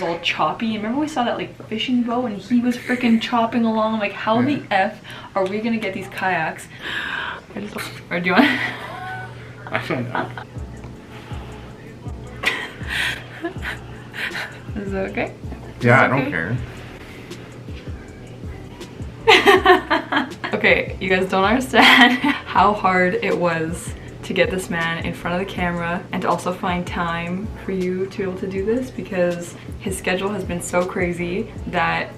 all choppy. Remember we saw that like fishing boat and he was freaking chopping along. I'm like, how the F are we gonna get these kayaks? Or do you want? I don't know. Is it okay? Yeah, I don't care. Okay, you guys don't understand how hard it was to get this man in front of the camera and to also find time for you to be able to do this, because his schedule has been so crazy that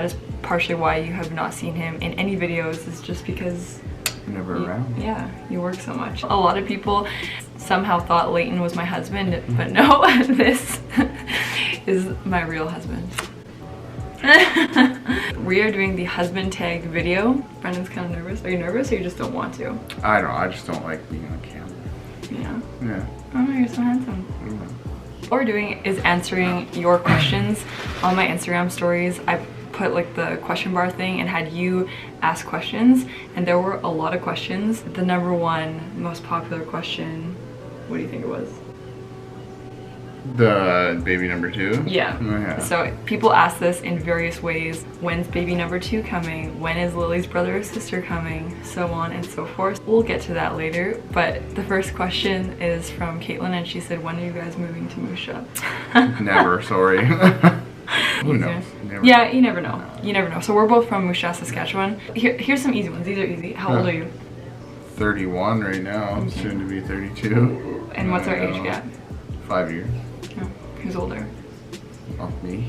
is partially why you have not seen him in any videos, is just because never around. Yeah, you work so much. A lot of people somehow thought Leighton was my husband, but no, this is my real husband. We are doing the husband tag video. Brennan's kind of nervous. Are you nervous or you just don't want to? I don't know, I just don't like being on camera. Yeah. Yeah. Oh, you're so handsome. What we're doing is answering your questions on my Instagram stories. I put like the question bar thing and had you ask questions, and there were a lot of questions. The number one most popular question, what do you think it was? The baby number 2? Yeah. Oh, yeah. So people ask this in various ways. When's baby number 2 coming? When is Lily's brother or sister coming? So on and so forth. We'll get to that later. But the first question is from Caitlin, and she said, when are you guys moving to Moose Jaw? Never, sorry. Who knows? Yeah, you never know. You never know. So we're both from Moose Jaw, Saskatchewan. Here's some easy ones. These are easy. How old are you? 31 right now, soon to be 32. And what's our age gap? 5 years. Oh, who's older? Oh, me.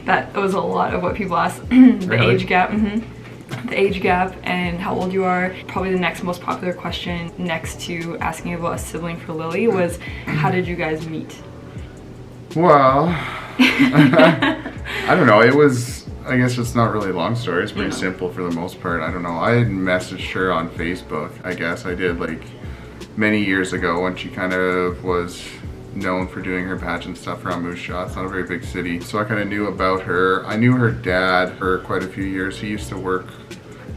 That was a lot of what people ask. The Really? age gap. The age gap and how old you are. Probably the next most popular question next to asking about a sibling for Lily was, how did you guys meet? Well, I don't know. It was, I guess it's not really a long story. It's pretty simple for the most part. I don't know. I had messaged her on Facebook. I guess I did like many years ago when she kind of was known for doing her pageant stuff around Moose Jaw. It's not a very big city. So I kind of knew about her. I knew her dad for quite a few years. He used to work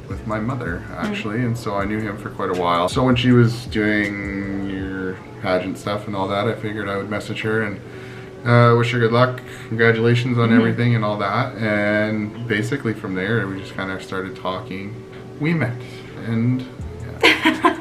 with my mother actually, and so I knew him for quite a while. So when she was doing your pageant stuff and all that, I figured I would message her and wish her good luck, congratulations on everything and all that. And basically from there we just kind of started talking. We met and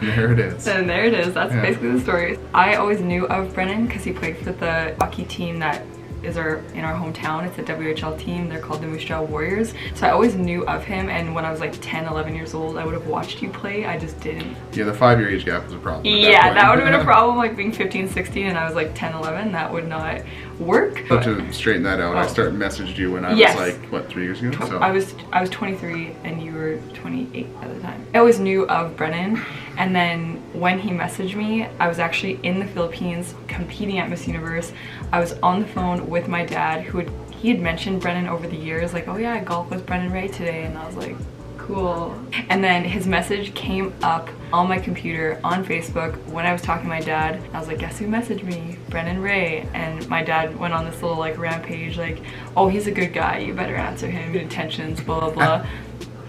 there it is. And there it is. That's basically the story. I always knew of Brennan because he played for the hockey team that is in our hometown. It's a WHL team. They're called the Moose Jaw Warriors. So I always knew of him, and when I was like 10, 11 years old, I would have watched you play. I just didn't. Yeah, the 5-year age gap was a problem. Yeah, that would have been a problem, like being 15, 16, and I was like 10, 11. That would not work. But to straighten that out, I started messaged you when I was like, what, 3 years ago? So. I was 23 and you were 28 at the time. I always knew of Brennan, and then when he messaged me, I was actually in the Philippines competing at Miss Universe. I was on the phone with my dad, he had mentioned Brennan over the years, like, oh yeah, I golfed with Brennan Ray today, and I was like, cool. And then his message came up on my computer on Facebook when I was talking to my dad. I was like, guess who messaged me? Brennan Ray. And my dad went on this little like rampage, like, oh, he's a good guy, you better answer him, good intentions, blah blah blah.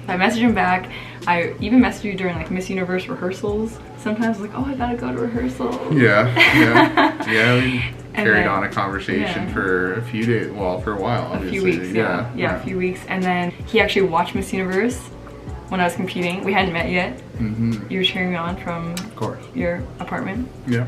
I messaged him back. I even messaged you during like Miss Universe rehearsals. Sometimes like, oh, I gotta go to rehearsal. Yeah. We carried on a conversation for a few days, well, for a while, obviously. A few weeks, yeah, a few weeks. And then he actually watched Miss Universe when I was competing. We hadn't met yet. You were cheering me on from your apartment. Yeah.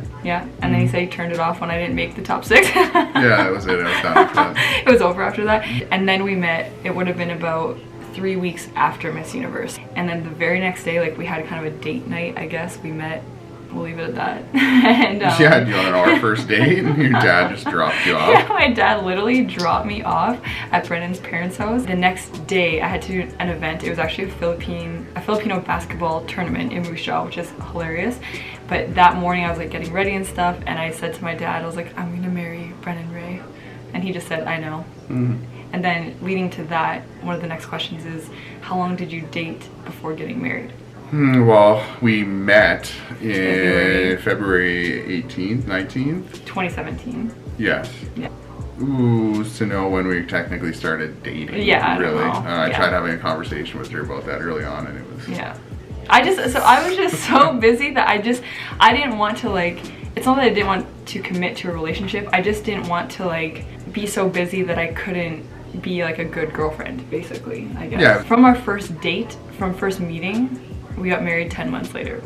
And then he said he turned it off when I didn't make the top 6. Yeah, that was it. I was done after that. It was over after that. And then we met, it would have been about 3 weeks after Miss Universe. And then the very next day, like we had kind of a date night, I guess. We met, we'll leave it at that. And yeah, you on our first date and your dad just dropped you off. Yeah, my dad literally dropped me off at Brennan's parents' house. The next day I had to do an event. It was actually a Filipino basketball tournament in Moose Jaw, which is hilarious. But that morning I was like getting ready and stuff, and I said to my dad, I was like, I'm gonna marry Brennan Ray. And he just said, I know. And then leading to that, one of the next questions is, how long did you date before getting married? Well, we met in February 18th, 19th? 2017. Yes. Yeah. Ooh, to know when we technically started dating. Yeah, really. I tried having a conversation with her about that early on, and it was... Yeah. I was just so busy that I didn't want to like, it's not that I didn't want to commit to a relationship, I just didn't want to like be so busy that I couldn't be like a good girlfriend, basically, I guess. Yeah. From our first date, from first meeting, we got married 10 months later.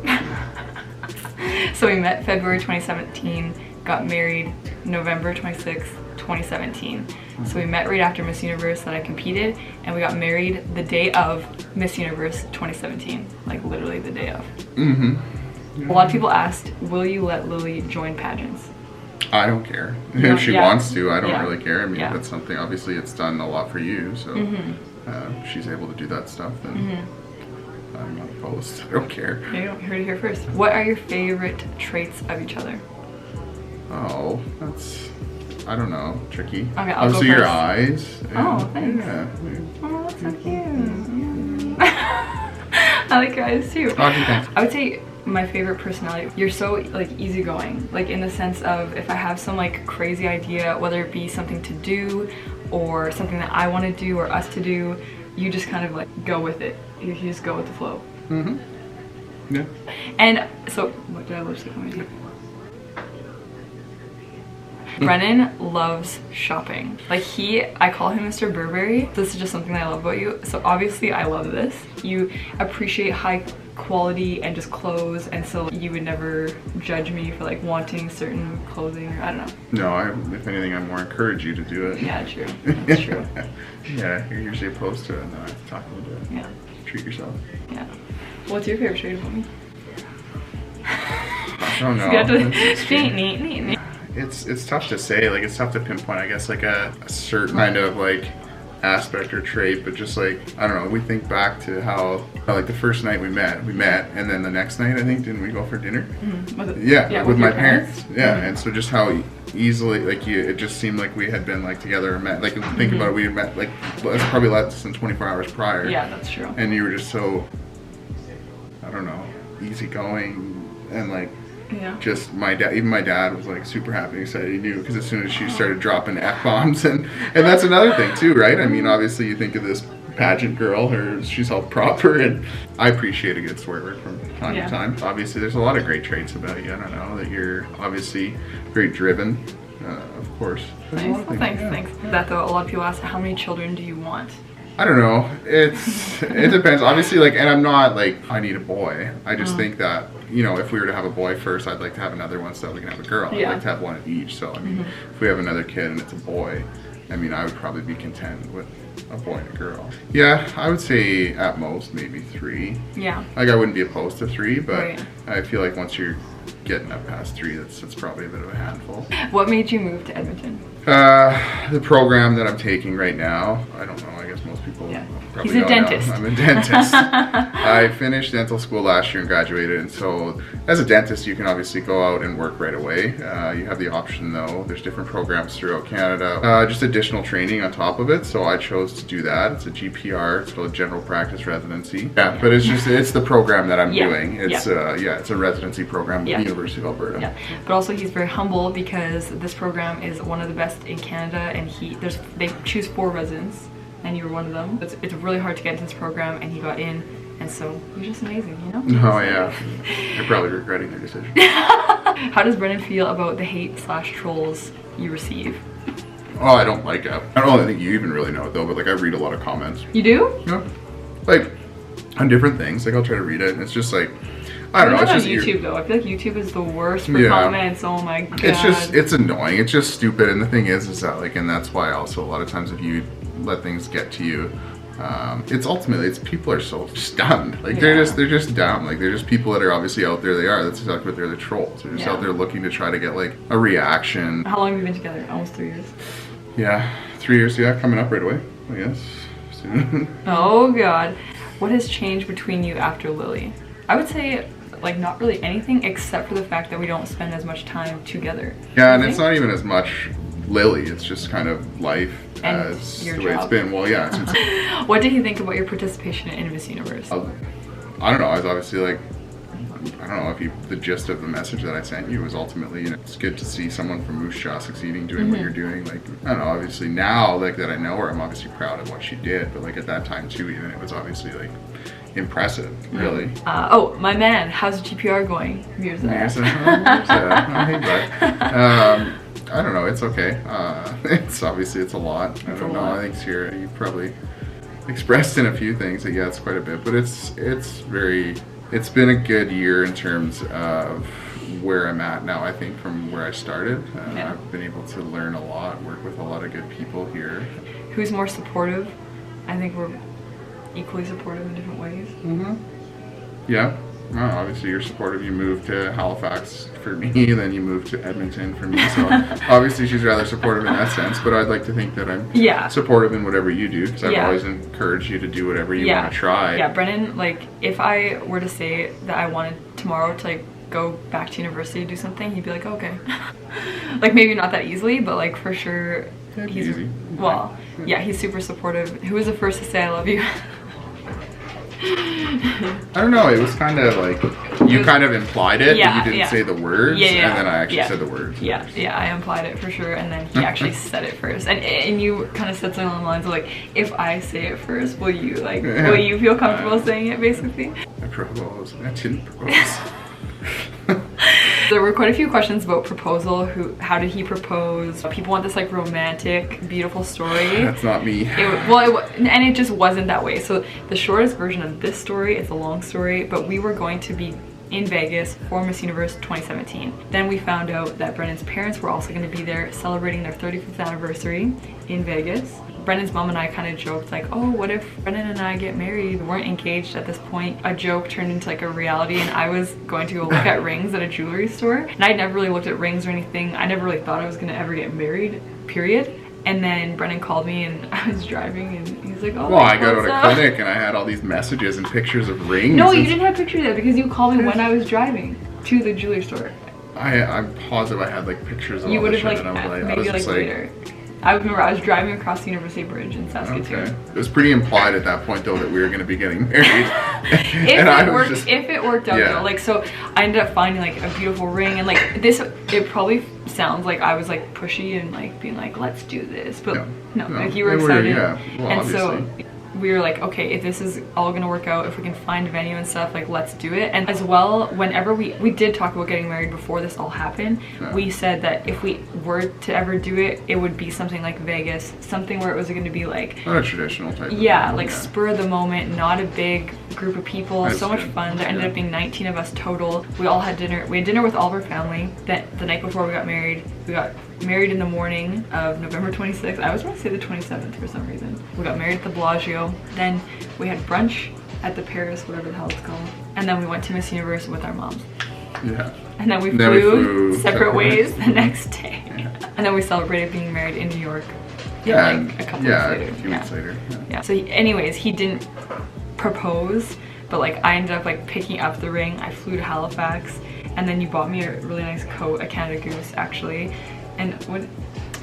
So we met February 2017, got married November 26th, 2017. So we met right after Miss Universe that I competed, and we got married the day of Miss Universe 2017, like literally the day of. A lot of people asked, will you let Lily join pageants? I don't care. If she wants to, I don't Yeah. really care. I mean, Yeah. that's something, obviously it's done a lot for you, so if she's able to do that stuff, then I'm not opposed. I don't care. You heard it here first. What are your favorite traits of each other? Oh, that's, I don't know, tricky. Okay, I'll go obviously your first. eyes. Oh, thanks. Yeah. Oh, that's so cute. I like your eyes too. Okay, thanks. I would say my favorite personality, you're so like easygoing, like in the sense of if I have some like crazy idea, whether it be something to do or something that I want to do or us to do, you just kind of like go with it. You just go with the flow. Yeah. And so, what did I lipstick on my teeth? Brennan loves shopping. Like I call him Mr. Burberry. This is just something that I love about you. So obviously I love this. You appreciate high quality and just clothes, and so you would never judge me for like wanting certain clothing, or I don't know. No, if anything, I more encourage you to do it. Yeah, true. That's true. Yeah, you're usually opposed to it, and then I have to talk a little bit. Yeah. Treat yourself. Yeah. What's your favorite trait about me? I don't know. You have to neat. It's tough to say, like it's tough to pinpoint, I guess, like a certain kind of like aspect or trait, but just like, I don't know, we think back to how like the first night we met, and then the next night, I think, didn't we go for dinner? Yeah, with my parents. Yeah, and so just how easily, like it just seemed like we had been like together and met, like think about it, we had met like probably less than 24 hours prior. Yeah, that's true. And you were just so, I don't know, easygoing, and like just even my dad was like super happy and excited. He knew, because as soon as she started dropping F-bombs, and that's another thing too, right? I mean, obviously you think of this pageant girl, she's all proper, and I appreciate a good swear word from time to time. Obviously there's a lot of great traits about you. I don't know, that you're obviously very driven, of course. Thanks. That though, a lot of people ask, how many children do you want? I don't know. It depends. Obviously, like, and I'm not like, I need a boy. I just think that, you know, if we were to have a boy first, I'd like to have another one so that we can have a girl. I'd like to have one of each. So, I mean, if we have another kid and it's a boy, I mean, I would probably be content with a boy and a girl. Yeah, I would say at most maybe 3. Yeah. Like, I wouldn't be opposed to 3, but I feel like once you're getting up past 3, that's probably a bit of a handful. What made you move to Edmonton? The program that I'm taking right now, I don't know, I guess most people probably He's a dentist. I'm a dentist. I finished dental school last year and graduated, and so as a dentist you can obviously go out and work right away. You have the option though, there's different programs throughout Canada, just additional training on top of it, so I chose to do that. It's a GPR, it's called General Practice Residency. Yeah, but it's the program that I'm doing. It's it's a residency program at the University of Alberta. Yeah, but also he's very humble because this program is one of the best in Canada, and they choose 4 residents, and you were one of them. It's really hard to get into this program, and he got in, and so you're just amazing, you know? Oh yeah, you're probably regretting your decision. How does Brennan feel about the hate/trolls you receive? Oh, I don't like it. I don't think you even really know it though, but like I read a lot of comments. You do? Yeah. Like on different things, like I'll try to read it, and it's just like, I don't know. It's on just YouTube though. I feel like YouTube is the worst for comments. Oh my god. It's annoying. It's just stupid. And the thing is that like, and that's why also a lot of times if you let things get to you, it's people are so stunned. Like they're just dumb. Like they're just people that are obviously out there. That's exactly what they're the trolls. They're just out there looking to try to get like a reaction. How long have you been together? Almost 3 years. Yeah, 3 years. Yeah, coming up right away, I guess. Soon. Oh god. What has changed between you after Lily? I would say like not really anything except for the fact that we don't spend as much time together. Yeah, and it's not even as much Lily, it's just kind of life and as your the way it's been. Well, yeah. What did he think about your participation in Miss Universe? I don't know, I was obviously like, I don't know if the gist of the message that I sent you was ultimately, you know, it's good to see someone from Moose Jaw succeeding, doing what you're doing. Like, I don't know, obviously now, like that I know her, I'm obviously proud of what she did, but like at that time too, even it was obviously like impressive, really. Oh, my man, how's GPR going? Mirza. I don't know. It's okay. It's obviously it's a lot. I don't know. I think here you probably expressed in a few things that yeah, it's quite a bit, but it's been a good year in terms of where I'm at now. I think from where I started, I've been able to learn a lot, work with a lot of good people here. Who's more supportive? I think we're equally supportive in different ways. Yeah. Well, obviously you're supportive. You moved to Halifax for me, then you moved to Edmonton for me. So obviously she's rather supportive in that sense. But I'd like to think that I'm supportive in whatever you do, because I've always encouraged you to do whatever you want to try. Yeah, Brennan, like if I were to say that I wanted tomorrow to like go back to university to do something, he'd be like, okay. Like maybe not that easily, but like for sure. He's easy. Well, yeah, he's super supportive. Who was the first to say I love you? I don't know, it was kind of like, you kind of implied it, but you didn't say the words, and then I actually said the words first. Yeah, I implied it for sure, and then he actually said it first. And you kind of said something along the lines of like, if I say it first, will you feel comfortable saying it, basically? I proposed, I didn't propose. There were quite a few questions about proposal. How did he propose? People want this like romantic, beautiful story. That's not me. And it just wasn't that way. So the shortest version of this story is a long story, but we were going to be in Vegas for Miss Universe 2017. Then we found out that Brennan's parents were also going to be there celebrating their 35th anniversary in Vegas. Brennan's mom and I kind of joked like, oh, what if Brennan and I get married? We weren't engaged at this point. A joke turned into like a reality, and I was going to go look at rings at a jewelry store. And I'd never really looked at rings or anything. I never really thought I was gonna ever get married, period. And then Brennan called me and I was driving and he's like, oh, well, I got out of clinic and I had all these messages and pictures of rings. No, you didn't have pictures of that because you called me when I was driving to the jewelry store. I'm positive I had like pictures of you all this shit, like, and I was like, maybe like later. I remember I was driving across the University Bridge in Saskatoon. Okay. It was pretty implied at that point though that we were going to be getting married. If it worked out though, like, so I ended up finding like a beautiful ring, and like this, it probably sounds like I was like pushy and like being like, let's do this, but no, like you were excited. Well, and obviously. So we were like, okay, if this is all gonna work out, if we can find a venue and stuff, like let's do it. And as well, whenever we did talk about getting married before this all happened, we said that if we were to ever do it, it would be something like Vegas, something where it was gonna be like not a traditional type of spur of the moment, not a big group of people. So much fun. There ended up being 19 of us total. We all had dinner. We had dinner with all of our family. That the night before we got married married in the morning of November 26th. I was going to say the 27th for some reason. We got married at the Bellagio. Then we had brunch at the Paris, whatever the hell it's called. And then we went to Miss Universe with our moms. Yeah. And then we flew separate ways the next day. Yeah. And then we celebrated being married in New York. Yeah. Like a couple weeks later. A few weeks later. Yeah. So anyways, he didn't propose, but like I ended up like picking up the ring. I flew to Halifax, and then you bought me a really nice coat, a Canada Goose actually. And what?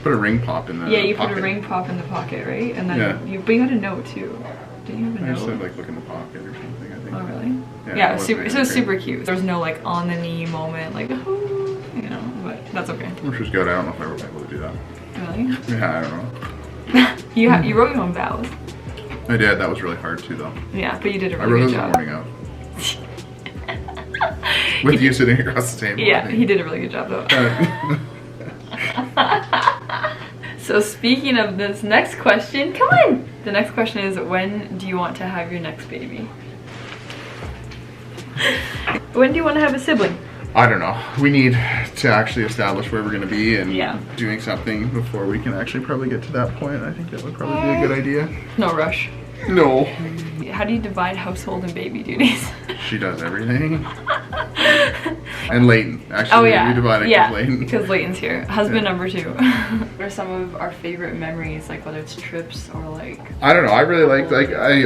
Put a ring pop in the pocket. Yeah, you put a ring pop in the pocket, right? And then but you had a note too. Didn't you have a note? I just said like look in the pocket or something, I think. Oh really? Yeah, it was super cute. There was no like on the knee moment, like oh, you know, but that's okay. Which was good. I don't know if I was able to do that. Really? Yeah, I don't know. You wrote your own vows. I did. That was really hard too, though. Yeah, but you did a really good job. I wrote those the morning of. With you sitting across the table. Yeah, he did a really good job though. So speaking of this next question, come on! The next question is, when do you want to have your next baby? When do you want to have a sibling? I don't know. We need to actually establish where we're going to be and doing something before we can actually probably get to that point. I think that would probably be a good idea. No rush. No. How do you divide household and baby duties? She does everything. And Leighton. Actually, we divide it because Leighton. Because Leighton's here. Husband number 2. What are some of our favorite memories, like whether it's trips or like... I don't know. I really liked,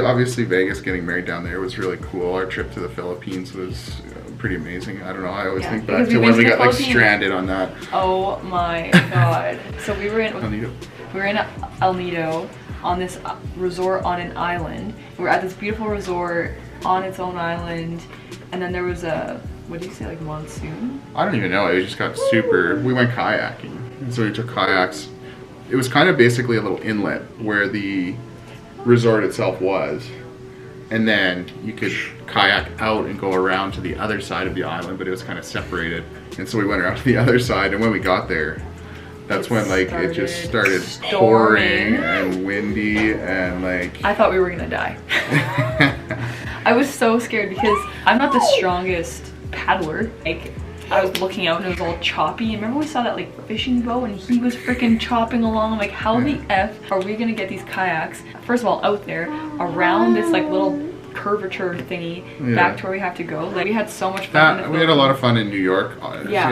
obviously Vegas, getting married down there was really cool. Our trip to the Philippines was pretty amazing. I don't know. I always think back to when we got like stranded on that. Oh my god. So we were in El Nido on this resort on an island. We were at this beautiful resort on its own island, and then there was a, what do you say, like monsoon? I don't even know. It just got super, we went kayaking. And so we took kayaks. It was kind of basically a little inlet where the resort itself was. And then you could kayak out and go around to the other side of the island, but it was kind of separated. And so we went around to the other side, and when we got there, that's when like it just started pouring and windy and like I thought we were gonna die. I was so scared because I'm not the strongest paddler. Like I was looking out and it was all choppy. And remember we saw that like fishing boat and he was freaking chopping along. I'm like, how the F are we gonna get these kayaks, first of all, out there around this like little curvature thingy back to where we have to go? Like we had so much fun. We had a lot of fun in New York. Yeah.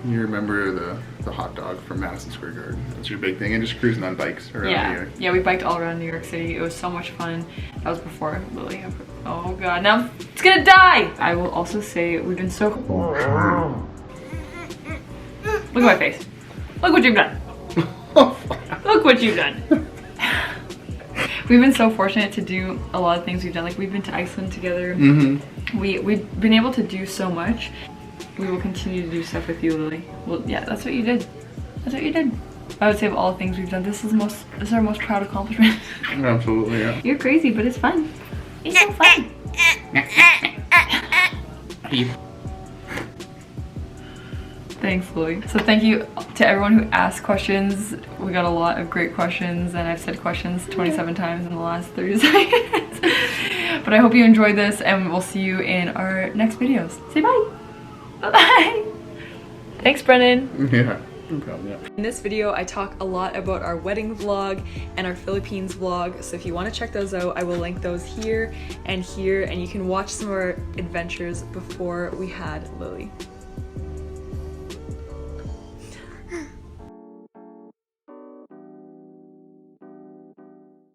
You remember the hot dog from Madison Square Garden. That's your big thing, and just cruising on bikes around New York. Yeah, we biked all around New York City. It was so much fun. That was before Lily. Oh god, now it's gonna die! I will also say we've been so... Look at my face. Look what you've done. Look what you've done. We've been so fortunate to do a lot of things we've done. Like we've been to Iceland together. We've been able to do so much. We will continue to do stuff with you, Lily. Well, yeah, that's what you did. That's what you did. I would say of all the things we've done, this is our most proud accomplishment. Absolutely, yeah. You're crazy, but it's fun. It's so fun. Thanks, Lily. So thank you to everyone who asked questions. We got a lot of great questions, and I've said questions 27 times in the last 30 seconds. But I hope you enjoyed this, and we'll see you in our next videos. Say bye. Bye-bye. Thanks, Brennan. Yeah. No problem, yeah. In this video, I talk a lot about our wedding vlog and our Philippines vlog, so if you want to check those out, I will link those here, and you can watch some of our adventures before we had Lily.